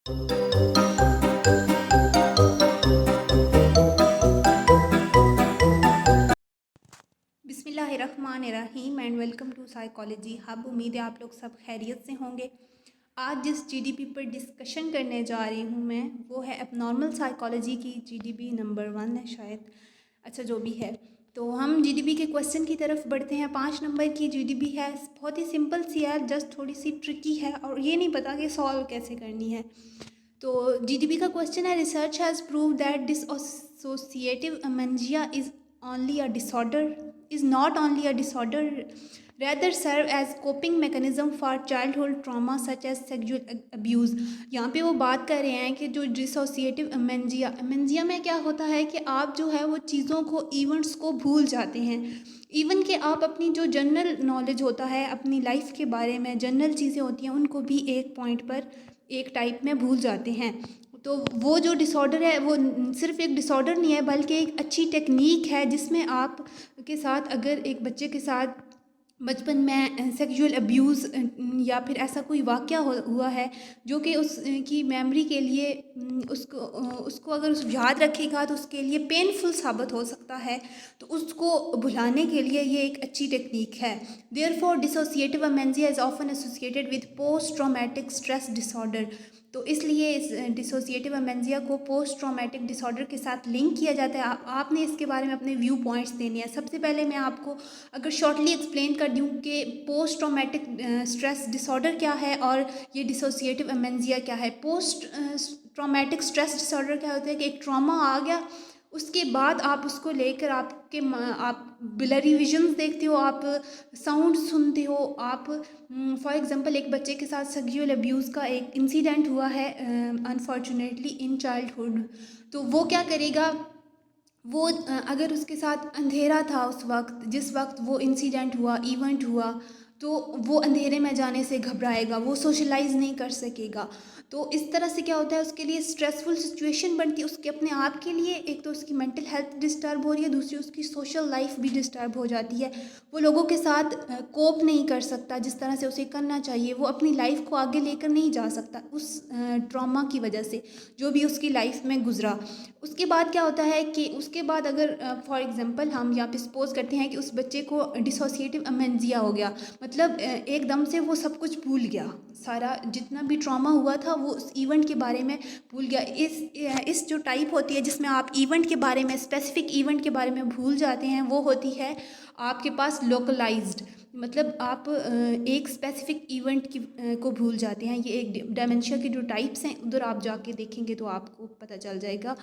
बिस्मिल्लाहिर्रहमानिर्रहीम and welcome to psychology hub. उम्मीद है आप लोग सब खैरियत से होंगे। आज जिस जीडीपी पर डिस्कशन करने जा रही हूँ मैं, वो है एबनॉर्मल साइकोलॉजी की जीडीपी नंबर 1 है शायद। अच्छा, जो भी है, तो हम जीडीपी के क्वेश्चन की तरफ बढ़ते हैं। 5 नंबर की जीडीपी है, बहुत ही सिंपल सी है, जस्ट थोड़ी सी ट्रिकी है और ये नहीं पता कि सॉल्व कैसे करनी है। तो जीडीपी का क्वेश्चन है, research has prove that dissociative amnesia is not only a disorder, rather serve as coping mechanism for childhood trauma such as sexual abuse। यहाँ पे वो बात कर रहे हैं कि जो डिसोसिएटिव अमेनेजिया में क्या होता है कि आप जो है वो चीज़ों को, इवेंट्स को भूल जाते हैं। इवन कि आप अपनी जो जनरल नॉलेज होता है अपनी लाइफ के बारे में, जनरल चीज़ें होती हैं, उनको भी एक पॉइंट पर, एक टाइप में भूल जाते हैं। तो वो जो डिसऑर्डर है वो सिर्फ एक डिसऑर्डर नहीं है, बल्कि एक अच्छी टेक्निक है जिसमें आप के साथ, अगर एक बच्चे के साथ बचपन में सेक्सुअल अब्यूज़ या फिर ऐसा कोई वाक़या हुआ है जो कि उसकी मेमोरी के लिए उसको अगर उस याद रखेगा तो उसके लिए पेनफुल साबित हो सकता है, तो उसको भुलाने के लिए ये एक अच्छी टेक्निक है। Therefore dissociative amnesia is often associated with post traumatic stress disorder. तो इसलिए इस डिसोसिएटिव अमेनेजिया को पोस्ट ट्रॉमेटिक डिसऑर्डर के साथ लिंक किया जाता है। आपने इसके बारे में अपने व्यू पॉइंट्स देने हैं। सबसे पहले मैं आपको अगर शॉर्टली एक्सप्लेन कर दूं कि पोस्ट ट्रॉमेटिक स्ट्रेस डिसऑर्डर क्या है और ये डिसोसिएटिव अमेनेजिया क्या है। पोस्ट ट्रॉमेटिक स्ट्रेस डिसऑर्डर क्या होता है कि एक ट्रॉमा आ गया, उसके बाद आप उसको लेकर आप ब्लरी विजन्स देखते हो, आप साउंड सुनते हो, आप फॉर एग्जांपल एक बच्चे के साथ सेक्सुअल अब्यूज़ का एक इंसिडेंट हुआ है अनफॉर्चुनेटली इन चाइल्डहुड। तो वो क्या करेगा, वो अगर उसके साथ अंधेरा था उस वक्त, जिस वक्त वो इंसिडेंट हुआ, इवेंट हुआ, तो वो अंधेरे में जाने से घबराएगा, वो सोशलाइज नहीं कर सकेगा। तो इस तरह से क्या होता है, उसके लिए स्ट्रेसफुल सिचुएशन बनती है उसके अपने आप के लिए। एक तो उसकी मेंटल हेल्थ डिस्टर्ब हो रही है, दूसरी उसकी सोशल लाइफ भी डिस्टर्ब हो जाती है। वो लोगों के साथ कोप नहीं कर सकता जिस तरह से उसे करना चाहिए, वो अपनी लाइफ को आगे लेकर नहीं जा सकता उस ट्रॉमा की वजह से जो भी उसकी लाइफ में गुजरा। उसके बाद क्या होता है कि उसके बाद अगर फॉर एग्जांपल हम यहाँ पे सपोज करते हैं कि उस बच्चे को डिसोसिएटिव अमेनेजिया हो गया, मतलब एकदम से वो सब कुछ भूल गया, सारा जितना भी ट्रॉमा हुआ था वो उस इवेंट के बारे में भूल गया। इस जो टाइप होती है जिसमें आप इवेंट के बारे में, स्पेसिफिक इवेंट के बारे में भूल जाते हैं, वो होती है आपके पास लोकलाइज्ड, मतलब आप एक स्पेसिफिक इवेंट को भूल जाते हैं। ये एक डेमेंशिया के जो टाइप्स हैं उधर आप जाके देखेंगे तो आपको पता चल जाएगा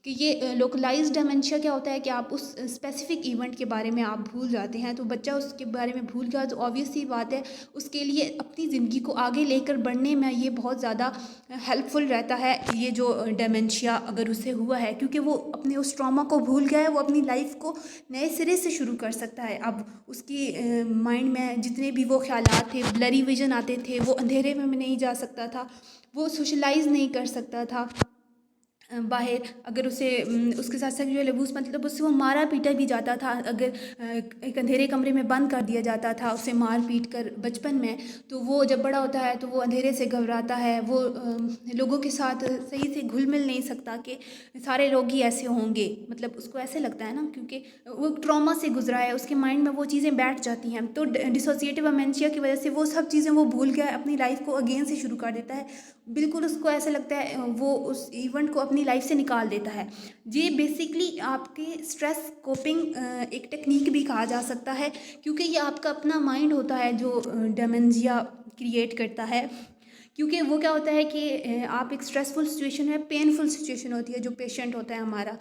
कि ये लोकलाइज्ड डेमेंशिया क्या होता है कि आप उस स्पेसिफिक इवेंट के बारे में आप भूल जाते हैं। तो बच्चा उसके बारे में भूल गया तो ऑब्वियस सी बात है उसके लिए अपनी ज़िंदगी को आगे लेकर बढ़ने में ये बहुत ज़्यादा हेल्पफुल रहता है, ये जो डेमेंशिया अगर उसे हुआ है, क्योंकि वो अपने उस ट्रॉमा को भूल गया है, वो अपनी लाइफ को नए सिरे से शुरू कर सकता है। अब उसकी माइंड में जितने भी वो ख्यालात थे, ब्लरी विजन आते थे, वो अंधेरे में नहीं जा सकता था, वो सोशलाइज नहीं कर सकता था बाहर। अगर उसे उसके साथ सेक्सुअल अब्यूज़, मतलब उससे वो मारा पीटा भी जाता था, अगर एक अंधेरे कमरे में बंद कर दिया जाता था उसे मार पीट कर बचपन में, तो वो जब बड़ा होता है तो वो अंधेरे से घबराता है, वो लोगों के साथ सही से घुल मिल नहीं सकता कि सारे लोग ही ऐसे होंगे, मतलब उसको ऐसे लगता है ना, क्योंकि वो ट्रॉमा से गुजरा है, उसके माइंड में वो चीज़ें बैठ जाती हैं। तो डिसोसिएटिव अमेनेशिया की वजह से वो सब चीज़ें वो भूल गया, अपनी लाइफ को अगेन से शुरू कर देता है। बिल्कुल उसको ऐसा लगता है वो उस इवेंट को अपनी लाइफ से निकाल देता है। ये बेसिकली आपके स्ट्रेस कोपिंग एक टेक्निक भी कहा जा सकता है, क्योंकि ये आपका अपना माइंड होता है जो डेमेंशिया क्रिएट करता है। क्योंकि वो क्या होता है कि आप एक स्ट्रेसफुल सिचुएशन है, पेनफुल सिचुएशन होती है जो पेशेंट होता है हमारा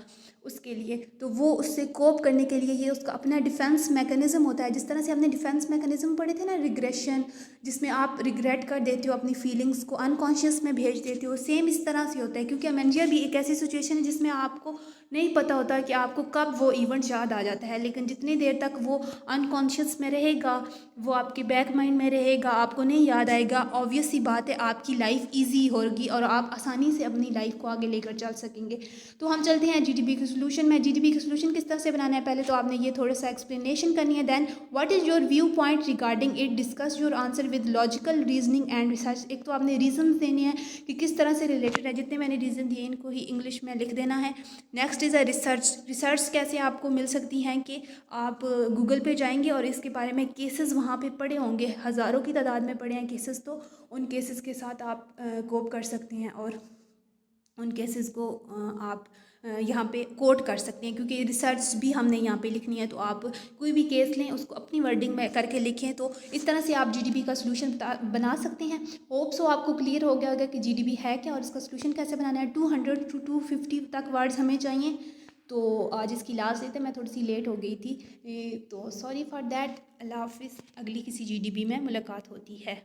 उसके लिए, तो वो उससे कोप करने के लिए ये उसका अपना डिफेंस मैकेनिज्म होता है। जिस तरह से हमने डिफेंस मैकेनिज्म पढ़े थे ना, रिग्रेशन, जिसमें आप रिग्रेट कर देते हो, अपनी फीलिंग्स को अनकॉन्शियस में भेज देते हो, सेम इस तरह से होता है। क्योंकि अमेनेजिया भी एक ऐसी सिचुएशन है जिसमें आपको नहीं पता होता कि आपको कब वो इवेंट याद आ जाता है, लेकिन जितनी देर तक वो अनकॉन्शियस में रहेगा, वो आपके बैक माइंड में रहेगा, आपको नहीं याद आएगा, ऑब्वियस सी बात है आपकी लाइफ ईजी होगी और आप आसानी से अपनी लाइफ को आगे लेकर चल सकेंगे। तो हम चलते हैं जीडीपी के सोल्यूशन में जीडीपी का सोल्यूशन किस तरह से बनाना है, पहले तो आपने ये थोड़ा सा एक्सप्लेनेशन करनी है। Then what is your view point regarding it, discuss your answer with logical reasoning and research. एक तो आपने रीजन देने हैं कि किस तरह से रिलेटेड है, जितने मैंने रीज़न दिए इनको ही इंग्लिश में लिख देना है। Next is a research. Research कैसे आपको मिल सकती हैं कि आप गूगल पे जाएंगे और इसके बारे में केसेस वहाँ पे पड़े होंगे, हज़ारों की तादाद में पड़े हैं केसेस, तो उन केसेस के साथ आप कोप कर सकते हैं और उन केसेस को आप यहाँ पे कोट कर सकते हैं, क्योंकि रिसर्च भी हमने यहाँ पे लिखनी है। तो आप कोई भी केस लें, उसको अपनी वर्डिंग में करके लिखें, तो इस तरह से आप जीडीपी का सोल्यूशन बना सकते हैं। होप सो आपको क्लियर हो गया होगा कि जीडीपी है क्या और इसका सोल्यूशन कैसे बनाना है। 200 to 250 तक वर्ड्स हमें चाहिए। तो आज इसकी लास्ट डे थी, मैं थोड़ी सी लेट हो गई थी, तो सॉरी फॉर दैट। अल्लाह हाफिज़, अगली किसी जीडीपी में मुलाकात होती है।